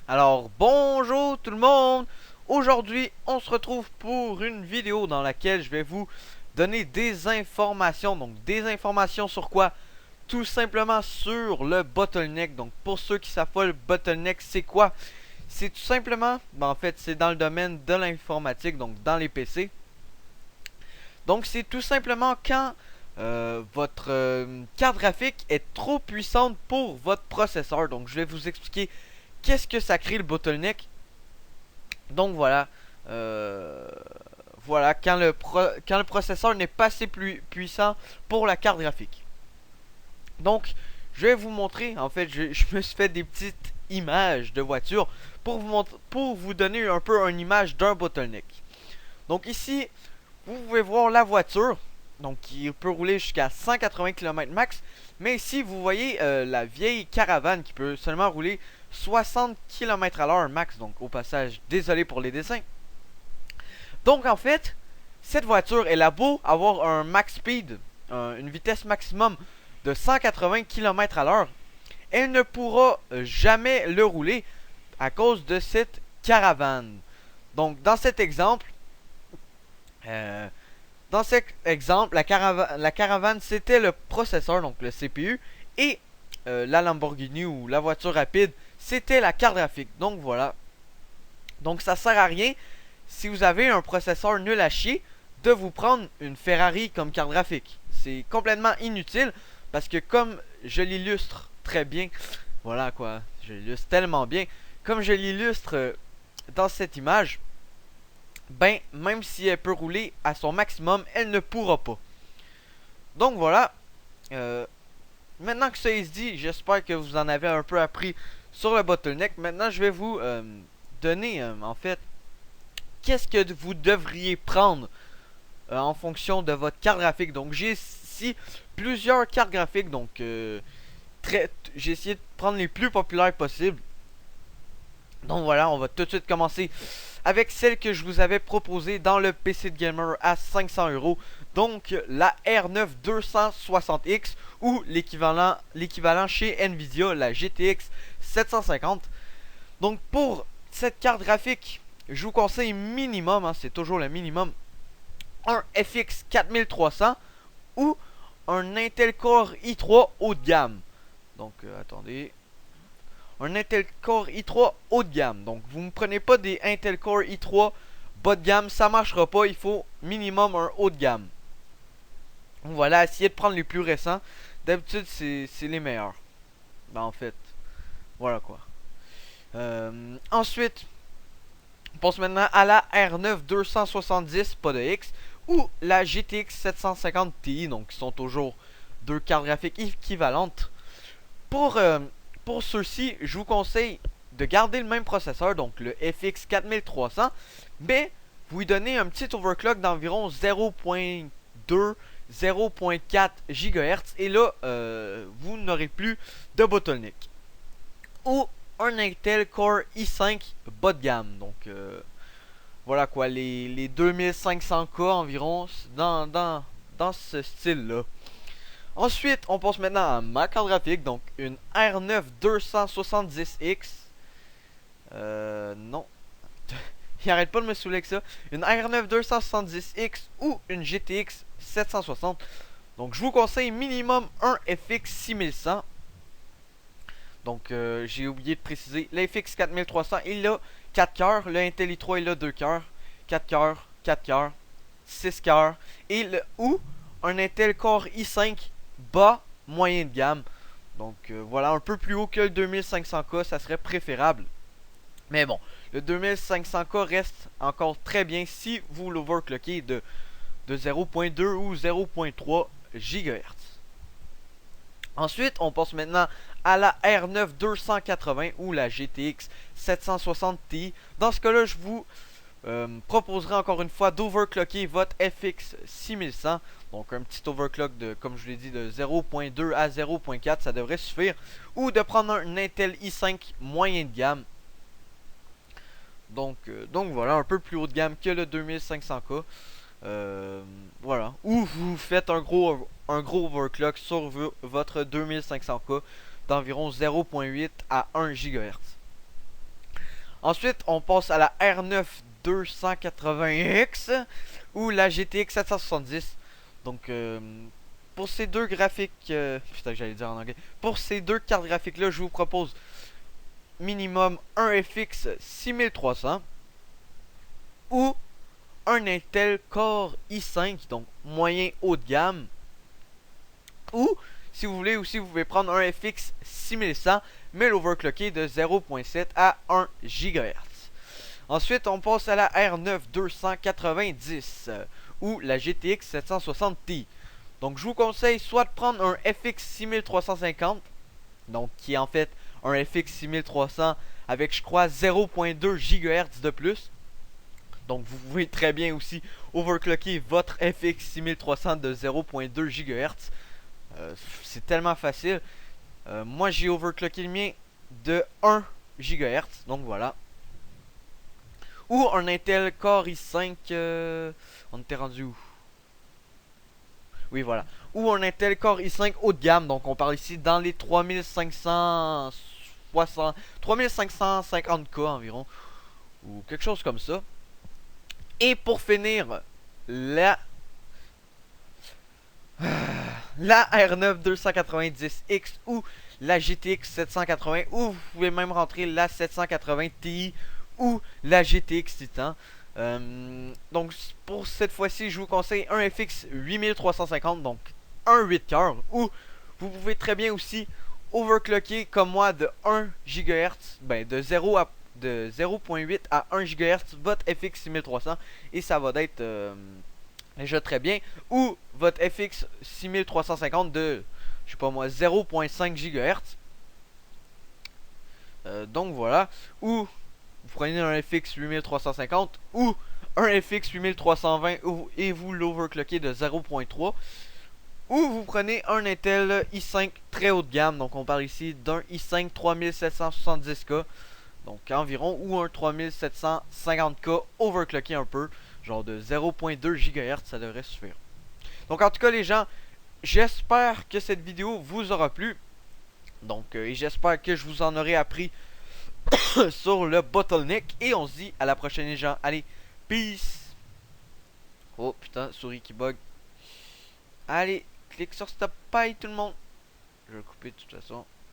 Alors bonjour tout le monde. Aujourd'hui on se retrouve pour une vidéo dans laquelle je vais vous donner des informations. Donc des informations sur quoi? Tout simplement sur le bottleneck. Donc pour ceux qui savent pas, le bottleneck c'est quoi? C'est tout simplement, en fait c'est dans le domaine de l'informatique, donc dans les PC. Donc c'est tout simplement quand votre carte graphique est trop puissante pour votre processeur. Donc je vais vous expliquer qu'est-ce que ça crée le bottleneck. Donc voilà, euh, voilà quand le processeur n'est pas assez plus puissant pour la carte graphique. Donc je vais vous montrer, en fait je me suis fait des petites images de voitures pour vous donner un peu une image d'un bottleneck. Donc ici, vous pouvez voir la voiture, donc qui peut rouler jusqu'à 180 km max. Mais ici, vous voyez la vieille caravane qui peut seulement rouler 60 km à l'heure max. Donc au passage, désolé pour les dessins. Donc en fait, cette voiture, elle a beau avoir un max speed, une vitesse maximum de 180 km à l'heure, elle ne pourra jamais le rouler à cause de cette caravane. Donc dans cet exemple, euh, la caravane c'était le processeur, donc le CPU, et la Lamborghini ou la voiture rapide, c'était la carte graphique. Donc voilà. Donc ça sert à rien, si vous avez un processeur nul à chier, de vous prendre une Ferrari comme carte graphique. C'est complètement inutile, parce que comme je l'illustre très bien, voilà quoi, je l'illustre tellement bien, comme je l'illustre dans cette image, ben, même si elle peut rouler à son maximum, elle ne pourra pas. Donc voilà. Euh, Maintenant que ça est dit, j'espère que vous en avez un peu appris sur le bottleneck. Maintenant, je vais vous donner, en fait, qu'est-ce que vous devriez prendre en fonction de votre carte graphique. Donc j'ai ici plusieurs cartes graphiques. Donc j'ai essayé de prendre les plus populaires possibles. Donc voilà, on va tout de suite commencer avec celle que je vous avais proposée dans le PC de Gamer à 500€. Donc la R9 260X ou l'équivalent chez Nvidia, la GTX 750. Donc pour cette carte graphique, je vous conseille minimum, hein, c'est toujours le minimum, un FX 4300 ou un Intel Core i3 haut de gamme. Donc attendez, un Intel Core i3 haut de gamme. Donc vous ne prenez pas des Intel Core i3 bas de gamme, ça marchera pas, il faut minimum un haut de gamme. Donc voilà, essayez de prendre les plus récents. D'habitude c'est les meilleurs. Ben en fait, voilà quoi. Ensuite, on passe maintenant à la R9 270, pas de X, ou la GTX 750 Ti, donc qui sont toujours deux cartes graphiques équivalentes. Pour, euh, pour ceux-ci, je vous conseille de garder le même processeur, donc le FX 4300, mais vous lui donnez un petit overclock d'environ 0.2 0.4 GHz et là vous n'aurez plus de bottleneck. Ou un Intel Core i5 bas de gamme. Donc voilà quoi, les 2500K environ dans ce style-là. Ensuite, on passe maintenant à ma carte graphique, donc une R9 270X. Non. Il arrête pas de me saouler avec ça. Une R9 270X ou une GTX 760. Donc je vous conseille minimum un FX 6100. Donc j'ai oublié de préciser, le FX 4300 il a 4 cœurs, le Intel i3 il a 2 cœurs, 4 cœurs, 4 cœurs, 6 cœurs, et ou un Intel Core i5 bas moyen de gamme. Donc voilà, un peu plus haut que le 2500K, ça serait préférable. Mais bon, le 2500K reste encore très bien si vous l'overclockez de 0.2 ou 0.3 GHz. Ensuite, on passe maintenant à la R9 280 ou la GTX 760 Ti. Dans ce cas-là, je vous proposerai encore une fois d'overclocker votre FX 6100. Donc un petit overclock de, comme je l'ai dit, de 0.2 à 0.4, ça devrait suffire. Ou de prendre un Intel i5 moyen de gamme. Donc voilà, un peu plus haut de gamme que le 2500K. Voilà. Ou vous faites un gros overclock sur votre 2500K d'environ 0.8 à 1 GHz. Ensuite, on passe à la R9 280X ou la GTX 770. Donc, pour ces deux graphiques, putain, j'allais dire en anglais. Pour ces deux cartes graphiques là, je vous propose minimum un FX 6300 ou un Intel Core i5, donc moyen haut de gamme. Ou, si vous voulez aussi, vous pouvez prendre un FX 6100, mais l'overclocké de 0.7 à 1 GHz. Ensuite, on passe à la R9 290 ou la GTX 760 Ti. Donc, je vous conseille soit de prendre un FX 6350, donc qui est en fait un FX 6300 avec, je crois, 0.2 GHz de plus. Donc, vous pouvez très bien aussi overclocker votre FX 6300 de 0.2 GHz. C'est tellement facile. Moi, j'ai overclocké le mien de 1 GHz. Donc, voilà. Ou un Intel Core i5. On était rendu où? Oui, voilà. Ou un Intel Core i5 haut de gamme. Donc, on parle ici dans les 3550K environ. Ou quelque chose comme ça. Et pour finir, la R9 290X ou la GTX 780, ou vous pouvez même rentrer la 780 Ti ou la GTX Titan. Donc pour cette fois-ci, je vous conseille un FX 8350, donc un 8 coeurs, ou vous pouvez très bien aussi overclocker comme moi de 1 GHz, ben de 0.8 à 1 GHz votre FX 6300 et ça va être déjà très bien. Ou votre FX 6350 de, je sais pas moi, 0.5 GHz. Donc voilà. Ou vous prenez un FX 8350 ou un FX 8320 et vous l'overclockez de 0.3. Ou vous prenez un Intel i5 très haut de gamme. Donc on parle ici d'un i5 3770K. Donc environ, ou un 3750K overclocké un peu, genre de 0.2 GHz, ça devrait suffire. Donc en tout cas les gens, j'espère que cette vidéo vous aura plu. Donc et j'espère que je vous en aurai appris sur le bottleneck. Et on se dit à la prochaine les gens. Allez, peace. Oh putain, souris qui bug. Allez, clique sur stop paille tout le monde. Je vais couper de toute façon.